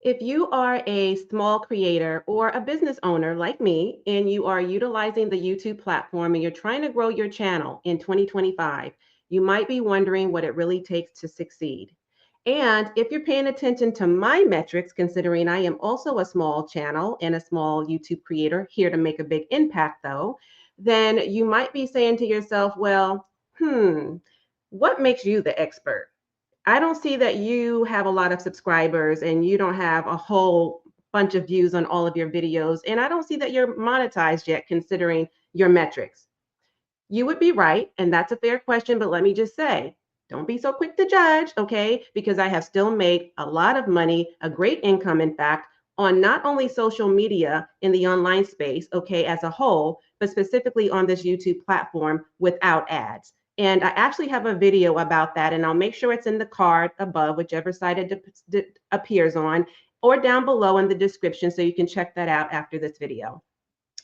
If you are a small creator or a business owner like me, and you are utilizing the YouTube platform and you're trying to grow your channel in 2025, you might be wondering what it really takes to succeed. And if you're paying attention to my metrics, considering I am also a small channel and a small YouTube creator here to make a big impact, though, then you might be saying to yourself, well, what makes you the expert? I don't see that you have a lot of subscribers and you don't have a whole bunch of views on all of your videos. And I don't see that you're monetized yet, considering your metrics. You would be right. And that's a fair question. But let me just say, don't be so quick to judge, okay? Because I have still made a lot of money, a great income, in fact, on not only social media in the online space, okay, as a whole, but specifically on this YouTube platform without ads. And I actually have a video about that, and I'll make sure it's in the card above, whichever side it appears on, or down below in the description, so you can check that out after this video.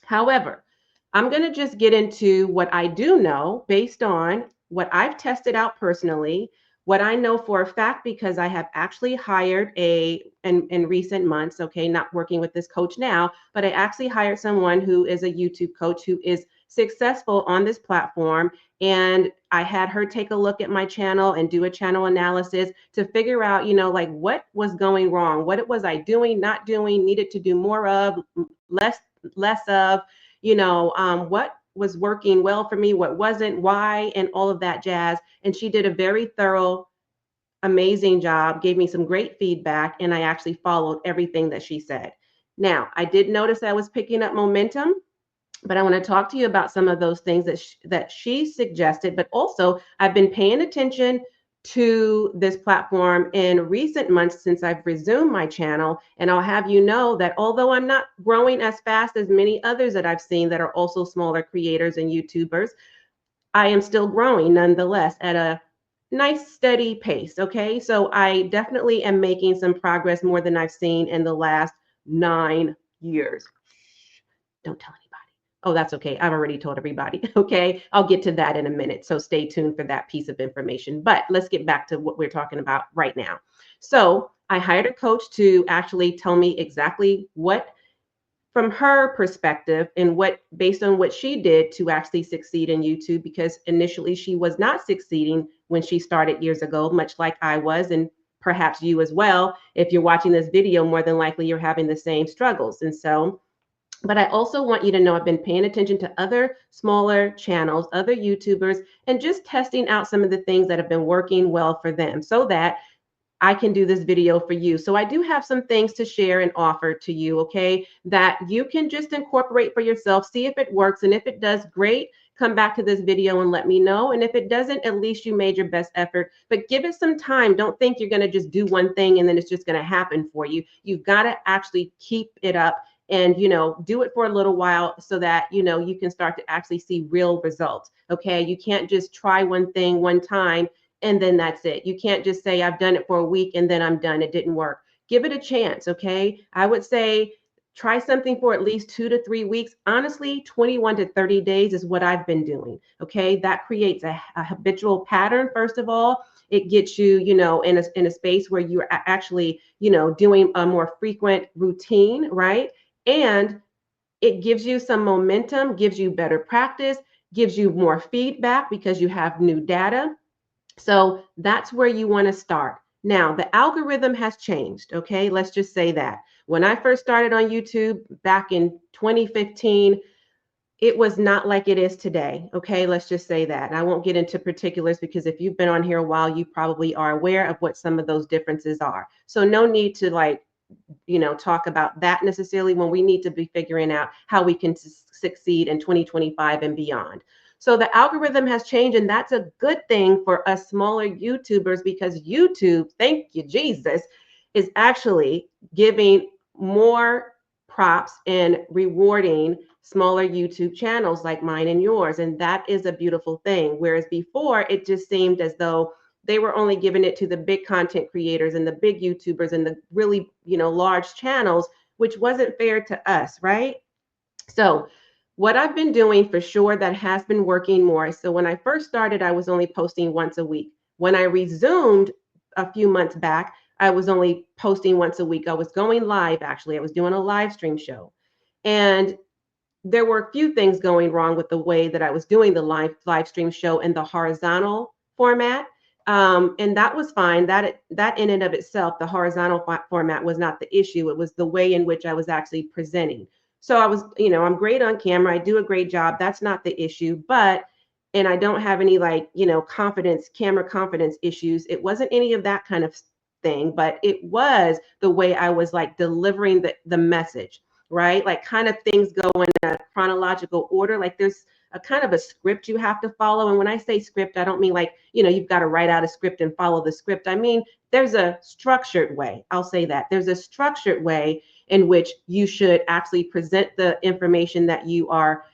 However, I'm going to just get into what I do know based on what I've tested out personally, what I know for a fact, because I have actually hired in recent months, okay, not working with this coach now, but I actually hired someone who is a YouTube coach who is successful on this platform. And I had her take a look at my channel and do a channel analysis to figure out, like what was going wrong, what it was I doing, not doing, needed to do more of, less of, what was working well for me, what wasn't, why, and all of that jazz. And she did a very thorough, amazing job, gave me some great feedback, and I actually followed everything that she said. Now, I did notice I was picking up momentum, but I want to talk to you about some of those things that she suggested. But also, I've been paying attention to this platform in recent months since I've resumed my channel. And I'll have you know that although I'm not growing as fast as many others that I've seen that are also smaller creators and YouTubers, I am still growing nonetheless at a nice steady pace. Okay, so I definitely am making some progress, more than I've seen in the last 9 years. Don't tell anybody. Oh, that's okay. I've already told everybody. Okay. I'll get to that in a minute. So stay tuned for that piece of information. But let's get back to what we're talking about right now. So I hired a coach to actually tell me exactly what, from her perspective, and what, based on what she did to actually succeed in YouTube, because initially she was not succeeding when she started years ago, much like I was, and perhaps you as well. If you're watching this video, more than likely you're having the same struggles. And so, but I also want you to know I've been paying attention to other smaller channels, other YouTubers, and just testing out some of the things that have been working well for them so that I can do this video for you. So I do have some things to share and offer to you, okay, that you can just incorporate for yourself, see if it works. And if it does, great. Come back to this video and let me know. And if it doesn't, at least you made your best effort. But give it some time. Don't think you're going to just do one thing and then it's just going to happen for you. You've got to actually keep it up and do it for a little while so that you can start to actually see real results. Okay, you can't just try one thing one time and then that's it. You can't just say I've done it for a week and then I'm done, it didn't work. Give it a chance. Okay, I would say try something for at least 2 to 3 weeks. Honestly, 21 to 30 days is what I've been doing. Okay, that creates a habitual pattern. First of all, it gets you in a space where you're actually doing a more frequent routine, right? And it gives you some momentum, gives you better practice, gives you more feedback because you have new data. So that's where you want to start. Now, the algorithm has changed. Okay, let's just say that. When I first started on YouTube back in 2015, it was not like it is today. Okay, let's just say that. And I won't get into particulars because if you've been on here a while, you probably are aware of what some of those differences are. So no need to talk about that necessarily when we need to be figuring out how we can succeed in 2025 and beyond. So the algorithm has changed, and that's a good thing for us smaller YouTubers because YouTube, thank you, Jesus, is actually giving more props and rewarding smaller YouTube channels like mine and yours. And that is a beautiful thing. Whereas before, it just seemed as though they were only giving it to the big content creators and the big YouTubers and the really, large channels, which wasn't fair to us, right? So what I've been doing for sure that has been working more. So when I first started, I was only posting once a week. When I resumed a few months back, I was only posting once a week. I was going live, actually. I was doing a live stream show. And there were a few things going wrong with the way that I was doing the live stream show in the horizontal format. And that was fine. That in and of itself, the horizontal format was not the issue. It was the way in which I was actually presenting. So I was, I'm great on camera. I do a great job. That's not the issue. And I don't have any camera confidence issues. It wasn't any of that kind of thing, but it was the way I was like delivering the message, right? Like kind of things go in a chronological order. Like there's a kind of a script you have to follow. And when I say script, I don't mean like, you've got to write out a script and follow the script. I mean, there's a structured way. I'll say that. There's a structured way in which you should actually present the information that you are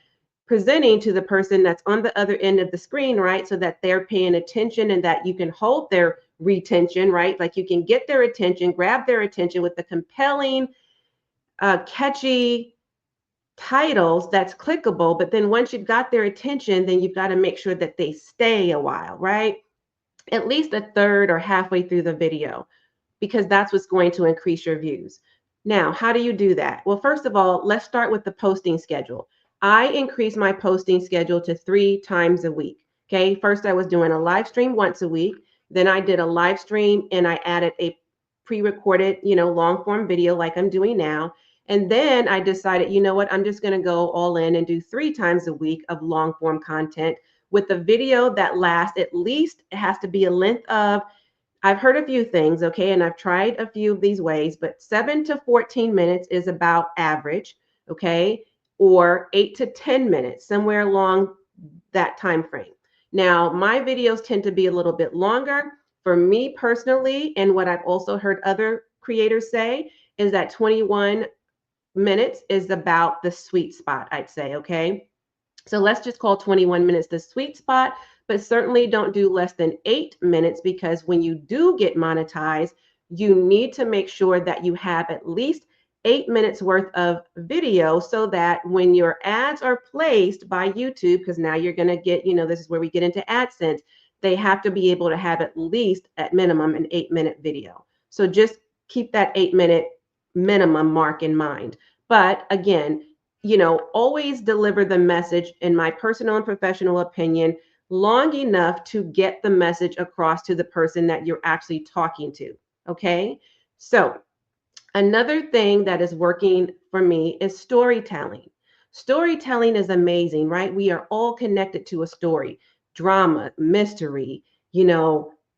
presenting to the person that's on the other end of the screen, right? So that they're paying attention and that you can hold their retention, right? Like you can get their attention, grab their attention with the compelling, catchy titles that's clickable. But then once you've got their attention, then you've got to make sure that they stay a while, right? At least a third or halfway through the video, because that's what's going to increase your views. Now, how do you do that? Well, first of all, let's start with the posting schedule. I increased my posting schedule to 3 times a week. Okay. First, I was doing a live stream once a week. Then I did a live stream and I added a pre-recorded, long form video like I'm doing now. And then I decided, you know what, I'm just going to go all in and do 3 times a week of long form content with a video that lasts at least, it has to be a length of, I've heard a few things, okay, and I've tried a few of these ways, but 7 to 14 minutes is about average, okay, or 8 to 10 minutes, somewhere along that time frame. Now, my videos tend to be a little bit longer. For me personally, and what I've also heard other creators say, is that 21 minutes is about the sweet spot, I'd say, okay? So let's just call 21 minutes the sweet spot, but certainly don't do less than 8 minutes, because when you do get monetized, you need to make sure that you have at least 8 minutes worth of video, so that when your ads are placed by YouTube, because now you're going to get, this is where we get into AdSense, they have to be able to have at least, at minimum, an 8-minute video. So just keep that 8-minute minimum mark in mind. But again, always deliver the message, in my personal and professional opinion, long enough to get the message across to the person that you're actually talking to. Okay. So another thing that is working for me is storytelling. Storytelling is amazing, right? We are all connected to a story, drama, mystery,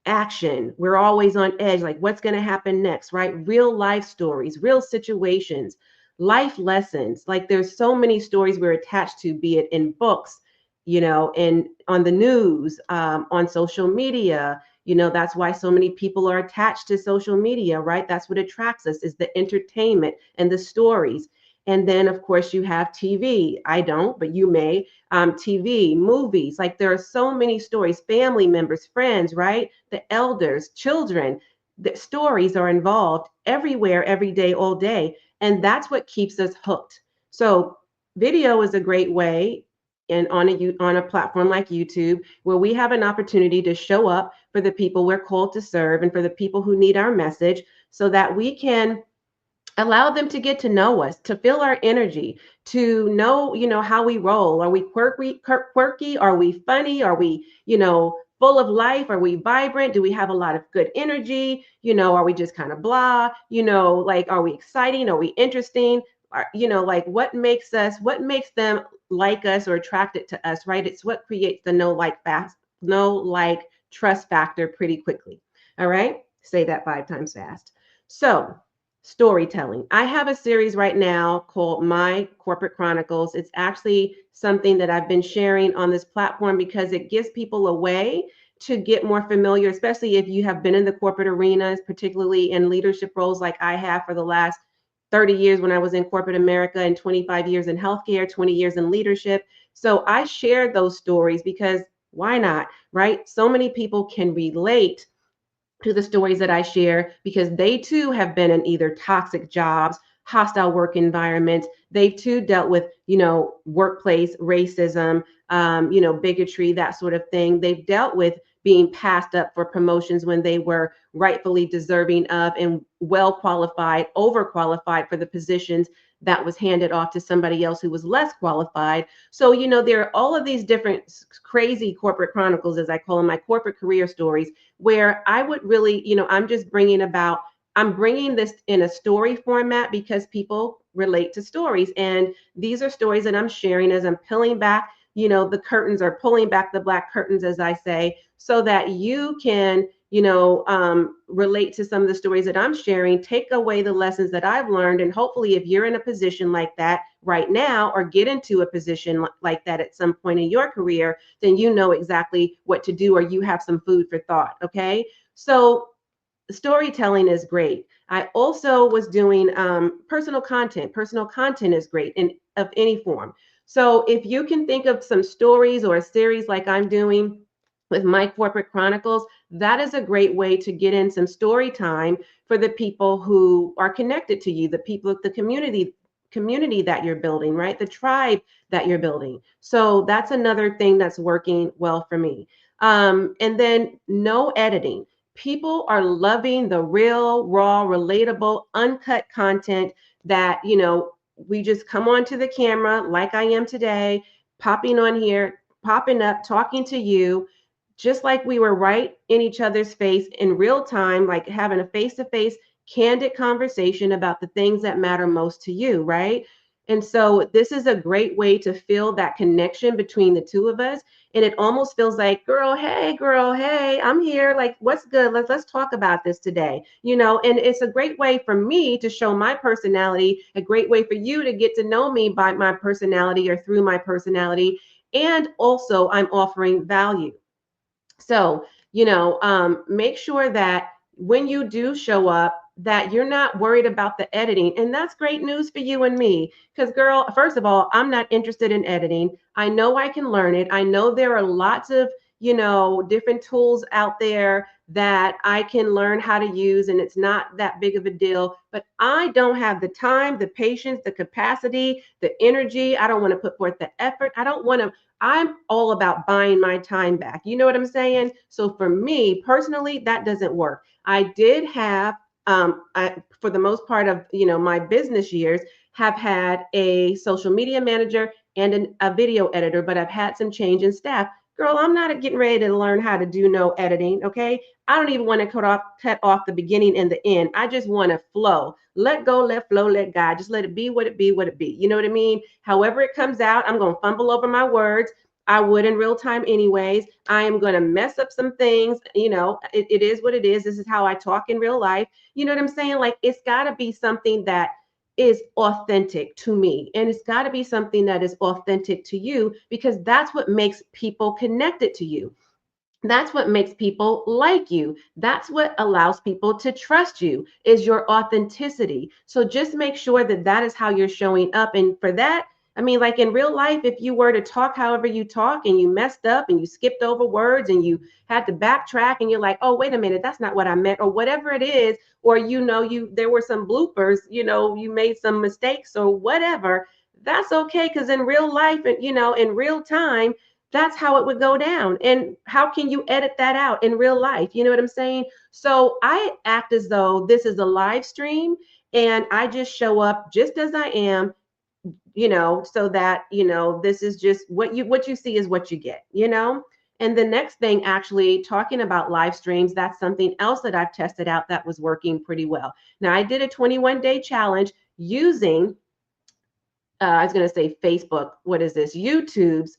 action. We're always on edge, like what's going to happen next, right? Real life stories, real situations, life lessons. Like there's so many stories we're attached to, be it in books, and on the news, on social media. That's why so many people are attached to social media, right? That's what attracts us, is the entertainment and the stories. And then, of course, you have TV. I don't, but you may. TV, movies. Like there are so many stories, family members, friends, right? The elders, children. The stories are involved everywhere, every day, all day. And that's what keeps us hooked. So video is a great way, and on a platform like YouTube, where we have an opportunity to show up for the people we're called to serve and for the people who need our message, so that we can allow them to get to know us, to feel our energy, to know, how we roll. Are we quirky? Are we funny? Are we, full of life? Are we vibrant? Do we have a lot of good energy? Are we just kind of blah? Like, are we exciting? Are we interesting? Like what makes them like us or attracted to us, right? It's what creates the know, like, trust factor pretty quickly. All right. Say that 5 times fast. So storytelling. I have a series right now called My Corporate Chronicles. It's actually something that I've been sharing on this platform because it gives people a way to get more familiar, especially if you have been in the corporate arenas, particularly in leadership roles like I have for the last 30 years when I was in corporate America, and 25 years in healthcare, 20 years in leadership. So I share those stories because why not, right? So many people can relate to the stories that I share because they too have been in either toxic jobs, hostile work environments. They've too dealt with, workplace racism, bigotry, that sort of thing. They've dealt with being passed up for promotions when they were rightfully deserving of and well qualified, overqualified for the positions that was handed off to somebody else who was less qualified. So, there are all of these different crazy corporate chronicles, as I call them, my corporate career stories, where I would really, I'm bringing this in a story format because people relate to stories. And these are stories that I'm sharing as I'm peeling back, the curtains, or pulling back the black curtains, as I say, so that you can, relate to some of the stories that I'm sharing, take away the lessons that I've learned. And hopefully, if you're in a position like that right now, or get into a position like that at some point in your career, then you know exactly what to do, or you have some food for thought. Okay. So, storytelling is great. I also was doing personal content. Personal content is great in of any form. So if you can think of some stories or a series like I'm doing with my corporate chronicles, that is a great way to get in some story time for the people who are connected to you, the people, the community that you're building, right? The tribe that you're building. So that's another thing that's working well for me. And then no editing. People are loving the real, raw, relatable, uncut content that, we just come onto the camera like I am today, popping on here, popping up, talking to you, just like we were right in each other's face in real time, like having a face to face, candid conversation about the things that matter most to you, right? And so this is a great way to feel that connection between the two of us. And it almost feels like, girl, hey, I'm here. Like, what's good? Let's talk about this today. And it's a great way for me to show my personality, a great way for you to get to know me by my personality or through my personality. And also, I'm offering value. So, make sure that when you do show up, that you're not worried about the editing. And that's great news for you and me. Because, girl, first of all, I'm not interested in editing. I know I can learn it. I know there are lots of, different tools out there that I can learn how to use, and it's not that big of a deal. But I don't have the time, the patience, the capacity, the energy. I don't want to put forth the effort. I'm all about buying my time back. You know what I'm saying? So for me personally, that doesn't work. I did have, for the most part of my business years, have had a social media manager and a video editor, but I've had some change in staff. Girl, I'm not getting ready to learn how to do no editing. Okay, I don't even want to cut off the beginning and the end. I just want to flow. Let go, let flow, let God. Just let it be what it be, what it be. You know what I mean? However it comes out, I'm going to fumble over my words. I would in real time anyways. I am going to mess up some things. It is what it is. This is how I talk in real life. You know what I'm saying? Like, it's got to be something that is authentic to me. And it's got to be something that is authentic to you, because that's what makes people connected to you. That's what makes people like you. That's what allows people to trust you, is your authenticity. So just make sure that that is how you're showing up. And for that, I mean, like in real life, if you were to talk however you talk and you messed up and you skipped over words and you had to backtrack and you're like, oh, wait a minute, that's not what I meant, or whatever it is, or there were some bloopers, you made some mistakes or whatever, that's okay. Because in real life, and in real time, that's how it would go down. And how can you edit that out in real life? You know what I'm saying? So I act as though this is a live stream, and I just show up just as I am, so that, this is just what you see is what you get. And the next thing, actually, talking about live streams, that's something else that I've tested out that was working pretty well. Now, I did a 21-day challenge using, I was going to say Facebook, what is this? YouTube's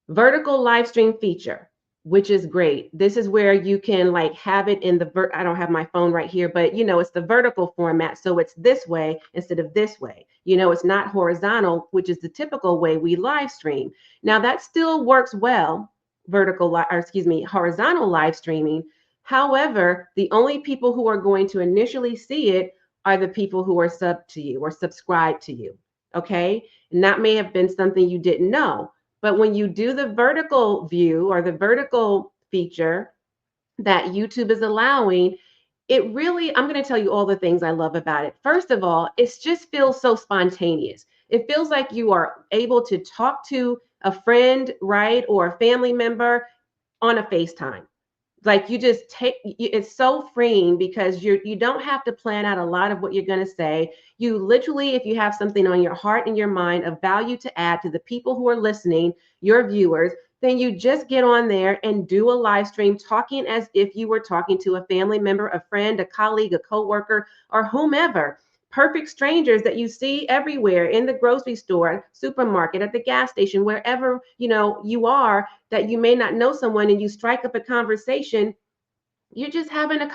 vertical live stream feature, which is great. This is where you can like have it in I don't have my phone right here, but it's the vertical format. So it's this way instead of this way. It's not horizontal, which is the typical way we live stream. Now that still works well, horizontal live streaming. However, the only people who are going to initially see it are the people who are sub to you or subscribe to you. Okay. And that may have been something you didn't know. But when you do the vertical view or the vertical feature that YouTube is allowing, it really, I'm going to tell you all the things I love about it. First of all, it just feels so spontaneous. It feels like you are able to talk to a friend, right, or a family member on a FaceTime. Like you just take, it's so freeing because you don't have to plan out a lot of what you're going to say. You literally, if you have something on your heart and your mind of value to add to the people who are listening, your viewers, then you just get on there and do a live stream talking as if you were talking to a family member, a friend, a colleague, a coworker, or whomever. Perfect strangers that you see everywhere in the grocery store, supermarket, at the gas station, wherever you are, that you may not know someone, and you strike up a conversation. You're just having like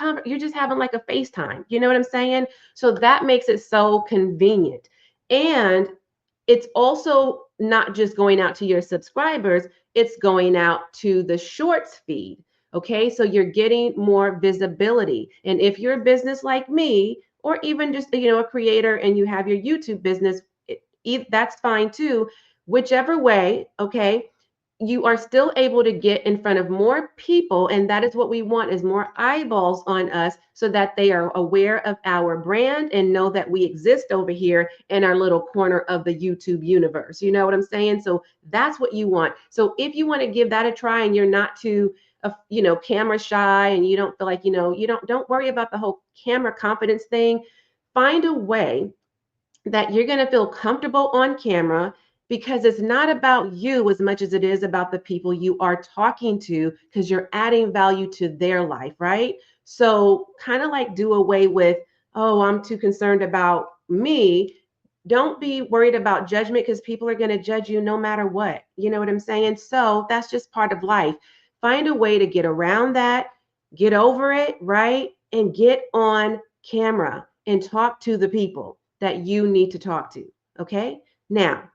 a FaceTime. You know what I'm saying? So that makes it so convenient. And it's also not just going out to your subscribers, it's going out to the shorts feed. Okay, so you're getting more visibility. And if you're a business like me, or even just a creator, and you have your YouTube business, that's fine too. Whichever way, okay, you are still able to get in front of more people, and that is what we want, is more eyeballs on us, so that they are aware of our brand and know that we exist over here in our little corner of the YouTube universe. You know what I'm saying? So that's what you want. So if you want to give that a try, and you're not too camera shy, and you don't feel like you don't worry about the whole camera confidence thing. Find a way that you're going to feel comfortable on camera, because it's not about you as much as it is about the people you are talking to, because you're adding value to their life, right? So kind of like do away with, oh, I'm too concerned about me. Don't be worried about judgment, because people are going to judge you no matter what. You know what I'm saying? So that's just part of life. Find a way to get around that, get over it, right? And get on camera and talk to the people that you need to talk to. Okay. Now,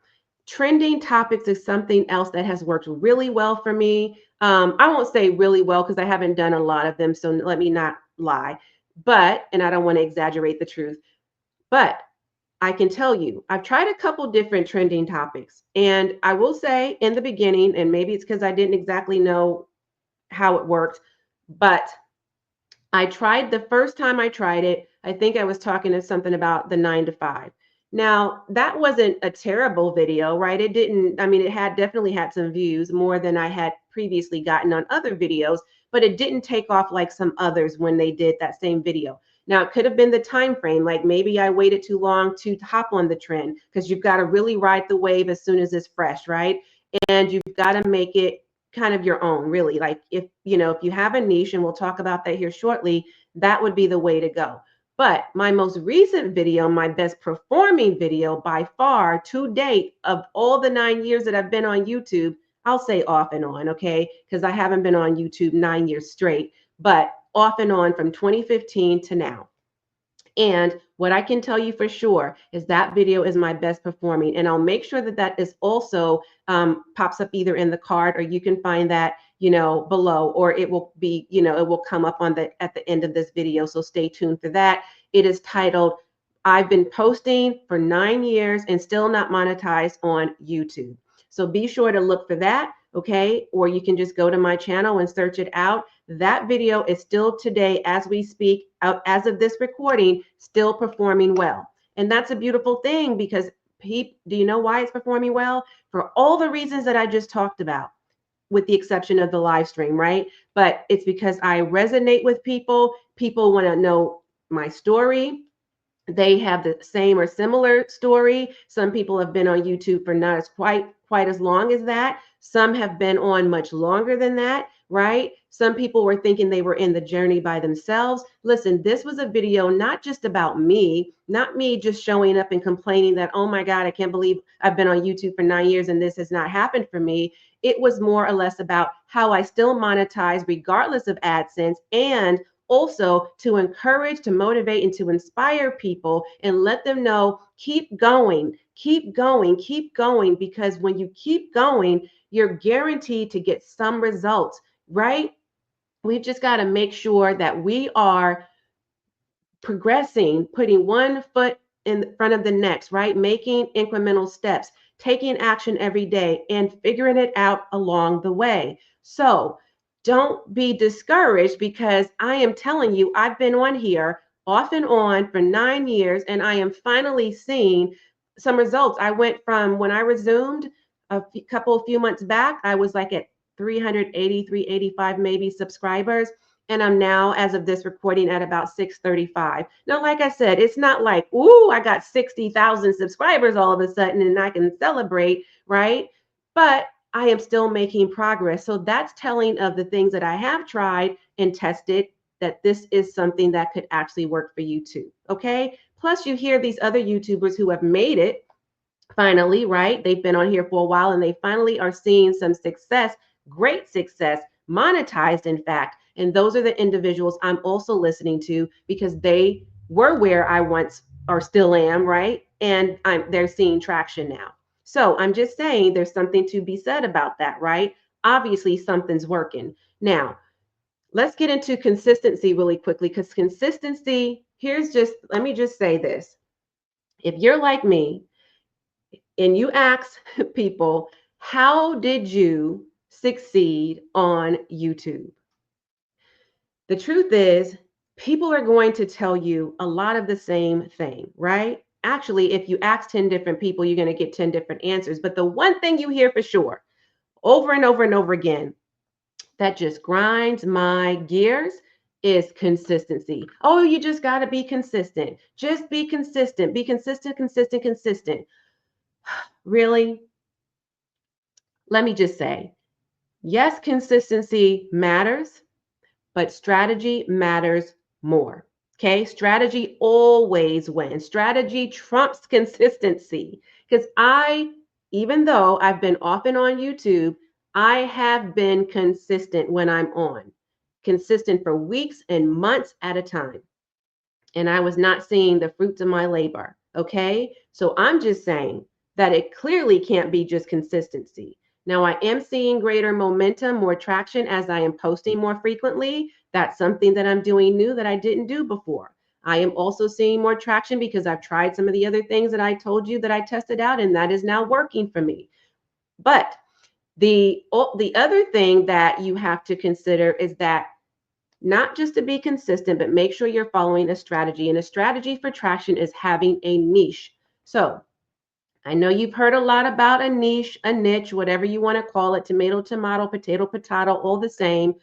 trending topics is something else that has worked really well for me. I won't say really well because I haven't done a lot of them. So let me not lie. And I don't want to exaggerate the truth. But I can tell you, I've tried a couple different trending topics. And I will say in the beginning, and maybe it's because I didn't exactly know how it worked, but I tried the first time I tried it, I think I was talking to something about the 9 to 5. Now, that wasn't a terrible video, right? It didn't, I mean, it had definitely had some views, more than I had previously gotten on other videos, but it didn't take off like some others when they did that same video. Now, it could have been the time frame, like maybe I waited too long to hop on the trend, because you've got to really ride the wave as soon as it's fresh, right? And you've got to make it kind of your own, really. Like if you have a niche, and we'll talk about that here shortly, that would be the way to go. But my most recent video, my best performing video by far to date of all the 9 years that I've been on YouTube, I'll say off and on, okay? Because I haven't been on YouTube 9 years straight, but off and on from 2015 to now. And what I can tell you for sure is that video is my best performing. And I'll make sure that that is also pops up either in the card, or you can find that, below, or it will be, it will come up at the end of this video. So stay tuned for that. It is titled, I've been posting for 9 years and still not monetized on YouTube. So be sure to look for that. Okay. Or you can just go to my channel and search it out. That video is still today, as we speak, out as of this recording, still performing well. And that's a beautiful thing, because do you know why it's performing well? For all the reasons that I just talked about, with the exception of the live stream, right? But it's because I resonate with people. People want to know my story. They have the same or similar story. Some people have been on YouTube for not as quite as long as that. Some have been on much longer than that, right? Some people were thinking they were in the journey by themselves. Listen, this was a video not just about me, not me just showing up and complaining that, oh my God, I can't believe I've been on YouTube for 9 years and this has not happened for me. It was more or less about how I still monetize regardless of AdSense, and also to encourage, to motivate, and to inspire people, and let them know, keep going, keep going, keep going, because when you keep going, you're guaranteed to get some results, right? We've just got to make sure that we are progressing, putting one foot in front of the next, right? Making incremental steps, taking action every day, and figuring it out along the way. So don't be discouraged, because I am telling you, I've been on here off and on for 9 years, and I am finally seeing some results. I went from, when I resumed a few months back, I was like at 380, 385 maybe subscribers. And I'm now, as of this recording, at about 635. Now, like I said, it's not like, ooh, I got 60,000 subscribers all of a sudden and I can celebrate, right? But I am still making progress. So that's telling of the things that I have tried and tested, that this is something that could actually work for you too. Okay. Plus, you hear these other YouTubers who have made it finally, right? They've been on here for a while and they finally are seeing some success, great success, monetized, in fact. And those are the individuals I'm also listening to because they were where I once or still am, right? And they're seeing traction now. So I'm just saying there's something to be said about that, right? Obviously, something's working. Now, let's get into consistency really quickly because consistency, let me just say this. If you're like me, and you ask people, how did you succeed on YouTube? The truth is, people are going to tell you a lot of the same thing, right? Actually, if you ask 10 different people, you're going to get 10 different answers. But the one thing you hear for sure, over and over and over again, that just grinds my gears is consistency. Oh, you just got to be consistent. Just be consistent. Be consistent, consistent, consistent. Really? Let me just say, yes, consistency matters, but strategy matters more. Okay, strategy always wins. Strategy trumps consistency. Because even though I've been off and on YouTube, I have been consistent when I'm on, consistent for weeks and months at a time. And I was not seeing the fruits of my labor. Okay, so I'm just saying that it clearly can't be just consistency. Now, I am seeing greater momentum, more traction as I am posting more frequently. That's something that I'm doing new that I didn't do before. I am also seeing more traction because I've tried some of the other things that I told you that I tested out, and that is now working for me. But the other thing that you have to consider is that not just to be consistent, but make sure you're following a strategy. And a strategy for traction is having a niche. So I know you've heard a lot about a niche, whatever you want to call it, tomato, tomato, potato, potato, all the same.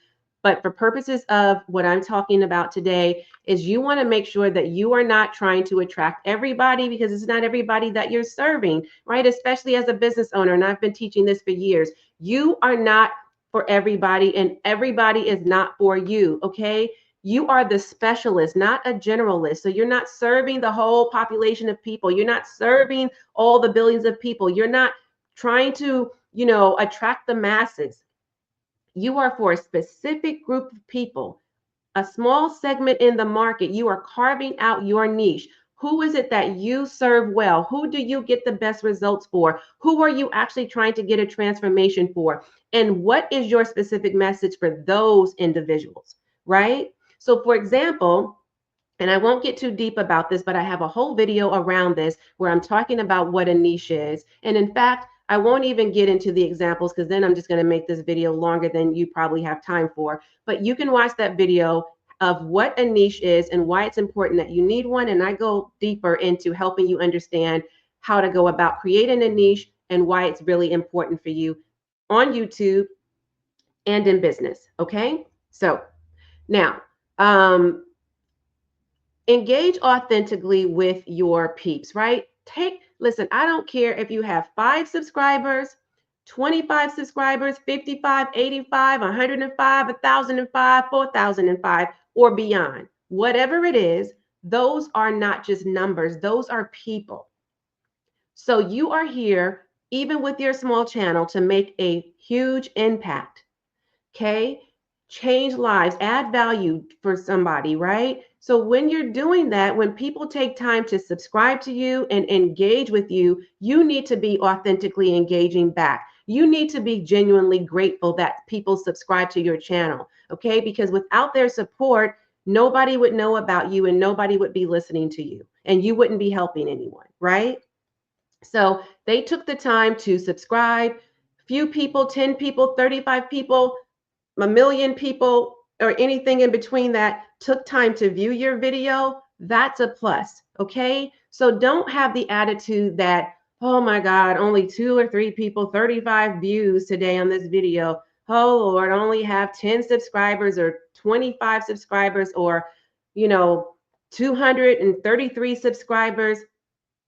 But for purposes of what I'm talking about today is you want to make sure that you are not trying to attract everybody because it's not everybody that you're serving, right? Especially as a business owner, and I've been teaching this for years. You are not for everybody and everybody is not for you, okay? You are the specialist, not a generalist. So you're not serving the whole population of people. You're not serving all the billions of people. You're not trying to, attract the masses. You are for a specific group of people, a small segment in the market. You are carving out your niche. Who is it that you serve well? Who do you get the best results for? Who are you actually trying to get a transformation for? And what is your specific message for those individuals, right? So, for example, and I won't get too deep about this, but I have a whole video around this where I'm talking about what a niche is. And in fact, I won't even get into the examples because then I'm just going to make this video longer than you probably have time for. But you can watch that video of what a niche is and why it's important that you need one. And I go deeper into helping you understand how to go about creating a niche and why it's really important for you on YouTube and in business. Okay. So now, engage authentically with your peeps, right? Listen, I don't care if you have 5 subscribers, 25 subscribers, 55, 85, 105, 1,005, 4,005, or beyond. Whatever it is, those are not just numbers, those are people. So you are here, even with your small channel, to make a huge impact. Okay? Change lives, add value for somebody, right? So when you're doing that, when people take time to subscribe to you and engage with you, you need to be authentically engaging back. You need to be genuinely grateful that people subscribe to your channel, okay? Because without their support, nobody would know about you and nobody would be listening to you and you wouldn't be helping anyone, right? So they took the time to subscribe. Few people, 10 people, 35 people, a million people, or anything in between that took time to view your video, that's a plus, okay? So don't have the attitude that, oh my God, only 2 or 3 people, 35 views today on this video. oh Lord, I only have 10 subscribers or 25 subscribers or, you know, 233 subscribers.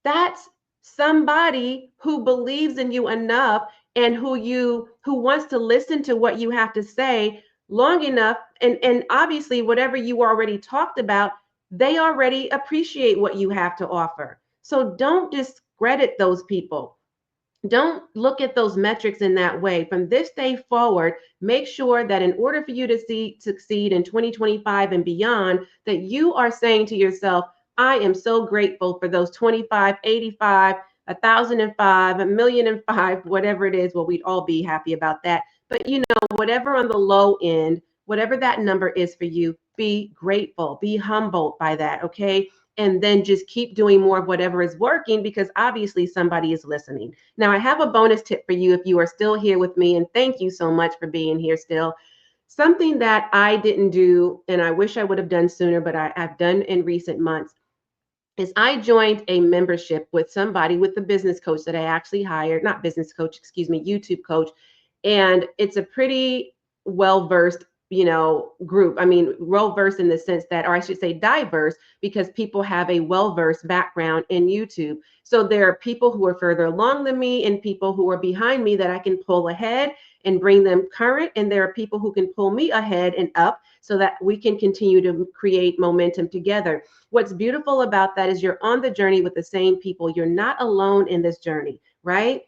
That's somebody who believes in you enough and who wants to listen to what you have to say long enough, and obviously whatever you already talked about, they already appreciate what you have to offer. So don't discredit those people. Don't look at those metrics in that way. From this day forward, make sure that in order for you to succeed in 2025 and beyond, that you are saying to yourself, I am so grateful for those 25, 85, 1,005, a million and five, whatever it is. Well, we'd all be happy about that. But whatever on the low end, whatever that number is for you, be grateful, be humbled by that, okay? And then just keep doing more of whatever is working, because obviously somebody is listening. Now, I have a bonus tip for you if you are still here with me, and thank you so much for being here still. Something that I didn't do, and I wish I would have done sooner, but I've done in recent months, is I joined a membership with somebody, with the business coach that I actually hired, not business coach, excuse me, YouTube coach. And it's a pretty well versed, group. I mean, well versed in the sense that, or I should say diverse, because people have a well versed background in YouTube. So there are people who are further along than me and people who are behind me that I can pull ahead and bring them current. And there are people who can pull me ahead and up so that we can continue to create momentum together. What's beautiful about that is you're on the journey with the same people. You're not alone in this journey, right?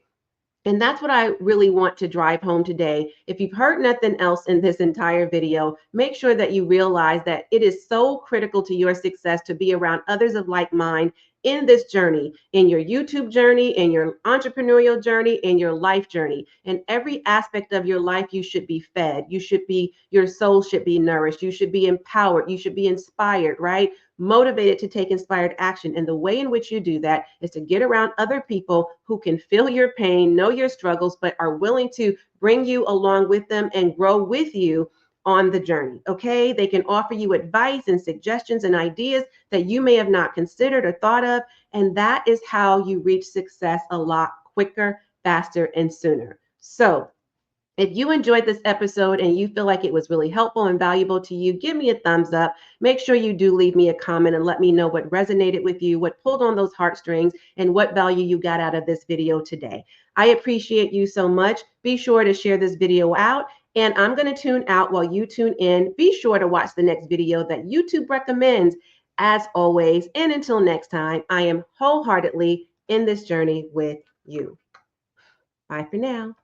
And that's what I really want to drive home today. If you've heard nothing else in this entire video, make sure that you realize that it is so critical to your success to be around others of like mind in this journey, in your YouTube journey, in your entrepreneurial journey, in your life journey. In every aspect of your life, you should be fed. Your soul should be nourished. You should be empowered. You should be inspired, right? Motivated to take inspired action. And the way in which you do that is to get around other people who can feel your pain, know your struggles, but are willing to bring you along with them and grow with you on the journey. Okay. They can offer you advice and suggestions and ideas that you may have not considered or thought of. And that is how you reach success a lot quicker, faster, and sooner. So, if you enjoyed this episode and you feel like it was really helpful and valuable to you, give me a thumbs up. Make sure you do leave me a comment and let me know what resonated with you, what pulled on those heartstrings, and what value you got out of this video today. I appreciate you so much. Be sure to share this video out, and I'm going to tune out while you tune in. Be sure to watch the next video that YouTube recommends. As always, and until next time, I am wholeheartedly in this journey with you. Bye for now.